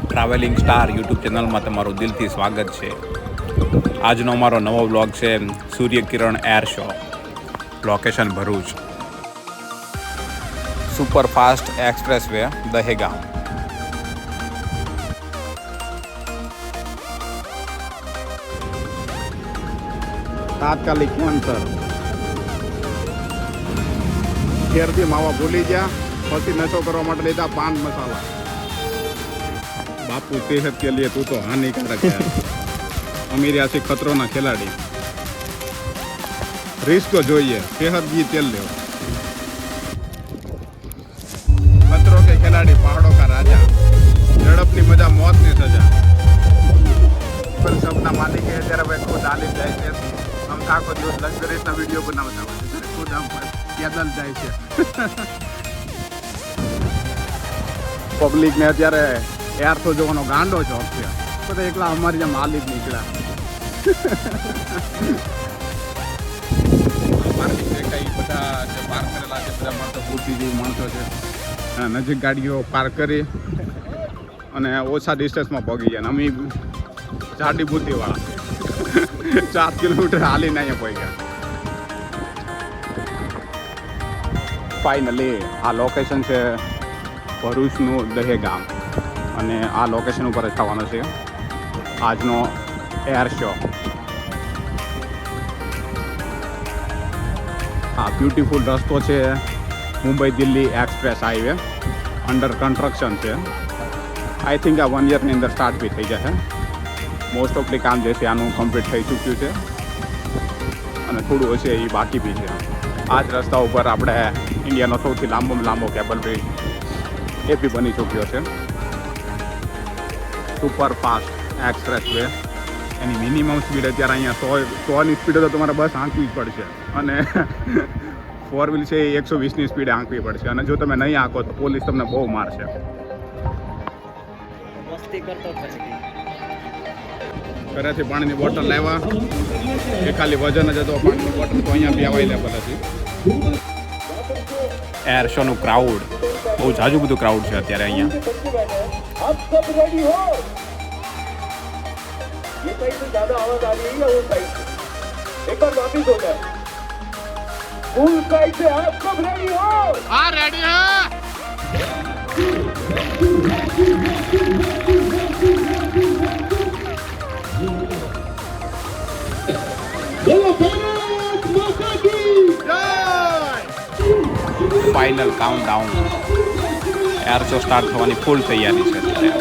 Travelling star YouTube ચેનલમાં તમારું દિલથી સ્વાગત છે. આજનો અમારો નવો બ્લોગ છે Suryakiran air show. Location Bharuch. Superfast express way Dehgam. તાત્કાલિક કેન્સર. ઘેરથી માવા ભૂલી ગયા, પછી નશો કરવા માટે લીધા પાન મસાલા. બાપુ સેહત કે લીએ તું તો હાનિકારક है. અમીરિયા से खतरो ना खिलाड़ी. रिस्क तो જોઈએ, सेहत जी तेल लो. खतरों के खिलाड़ी, पहाड़ों का राजा. ઝડપની મજા, મોતની સજા. પર સપના માલિક है ત્યારે ભાઈ ખુદ હાલી જાય છે. આમ આખો દિવસ લક્ઝરીસના વિડીયો બનાવતા હોય છે, ખુદ આમ પેદલ જાય છે. પબ્લિકને અત્યારે એર તો જોવાનો ગાંડો શોખ છે, તો એકલા અમારી જેમ હાલી જ નીકળ્યા. પાર્કિંગ દેખાય, બધા જે પાર્ક કરેલા છે બધા માણસો, બુદ્ધિજીવી માણસો છે, નજીક ગાડીઓ પાર્ક કરી અને ઓછા ડિસ્ટન્સમાં પગી જાય. અમે જાડી બુદ્ધિવાળા 7 કિલોમીટર હાલીને અહીંયા પહોંચ્યા. ફાઇનલી આ લોકેશન છે ભરૂચનું દહેગામ, અને આ લોકેશન ઉપર જ થવાનો છે આજનો એર શો. આ બ્યુટીફુલ રસ્તો છે Mumbai Delhi express highway, under construction છે. આઈ થિંક આ 1 યરની અંદર સ્ટાર્ટ બી થઈ જશે. મોસ્ટ ઓફલી કામ જે છે આનું કમ્પ્લીટ થઈ ચૂક્યું છે, અને થોડું હશે એ બાકી બી છે. આ જ રસ્તા ઉપર આપણે ઇન્ડિયાનો સૌથી લાંબોમાં લાંબો કેબલ બ્રિજ એ બી બની ચૂક્યો છે. Superfast express way. એની મિનિમમ સ્પીડ અત્યારે અહીંયા 100ની સ્પીડે તો તમારે બસ આંકવી જ પડશે, અને 4 વ્હીલ છે એ 120ની સ્પીડે આંકવી પડશે, અને જો તમે નહીં આંકો તો પોલીસ તમને બહુ મારશે. ઘરેથી પાણીની બોટલ લાવ્યા, એ ખાલી વજન જ હતો. પાણીની બોટલ તો અહીંયા બી અવેલેબલ હતી. એર શોનું ક્રાઉડ બહુ જાજુ બધું ક્રાઉડ છે અત્યારે અહીંયા. ये साइड से ज्यादा आवाज आ रही है, वो साइड से एक बार वापिस हो जाए. फुल साइड से आप सब रेडी हो? हाँ रेडी है. बोलो भारत माता की જય. Final countdown. Air show start થવાની ફૂલ તૈયારી છે અત્યારે.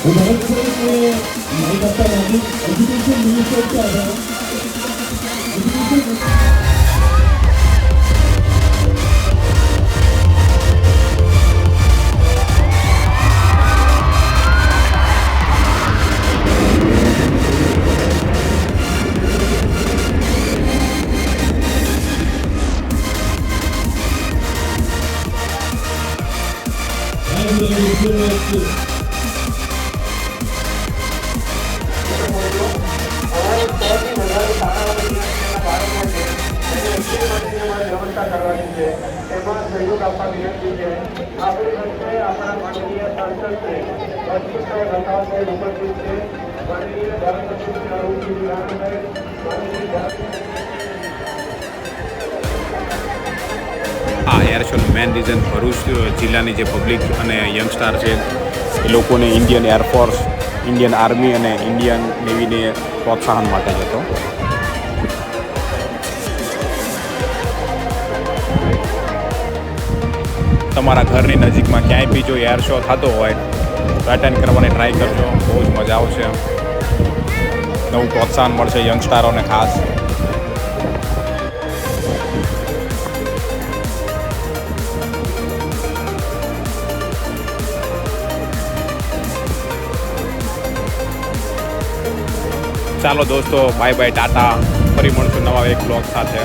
भारत सरकारने माहिती आता माझी एज्युकेशन मिनिस्टरचे आहे વ્યવસ્થા કરવાની છે એમાં સહયોગ આપવા વિનંતી છે આપણી વચ્ચે આપણા માનનીય સાંસદ છે વજીરભાઈ વસાવાભાઈ ઉપસ્થિત છે માનનીય ધારાસભ્ય અરુણજી વિરાણભાઈ માનનીય આ એર શોનું મેન રીઝન ભરૂચ જિલ્લાની જે પબ્લિક અને યંગસ્ટાર છે એ લોકોને ઇન્ડિયન એરફોર્સ, ઇન્ડિયન આર્મી અને ઇન્ડિયન નેવીને પ્રોત્સાહન માટે જ હતો. તમારા ઘરની નજીકમાં ક્યાંય બી જો એર શો થતો હોય તો એટેન્ડ કરવાની ટ્રાય કરજો. બહુ જ મજા આવશે, નવું પ્રોત્સાહન મળશે યંગસ્ટારોને ખાસ. ચાલો દોસ્તો, બાય બાય, ટાટા. ફરી મળશું નવા એક બ્લોગ સાથે.